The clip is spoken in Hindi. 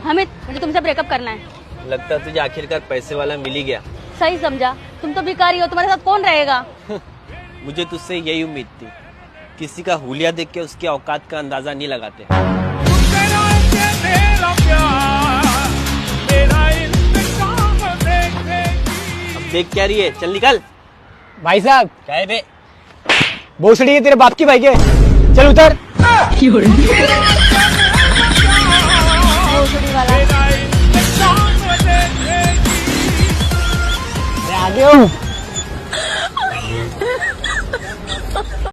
हमिद, मुझे तुमसे ब्रेकअप करना है। लगता है तुझे आखिरकार पैसे वाला मिल ही गया। सही समझा, तुम तो भिखारी हो, तुम्हारे साथ कौन रहेगा। मुझे तुझसे यही उम्मीद थी। किसी का हुलिया देख के उसकी औकात का अंदाजा नहीं लगाते। अब देख क्या रही है, चल निकल। भाई साहब, क्या है बे? भोसड़ी है तेरे बाप की भाई के, चल उतर। भोसड़ी वाला। आगे हूँ।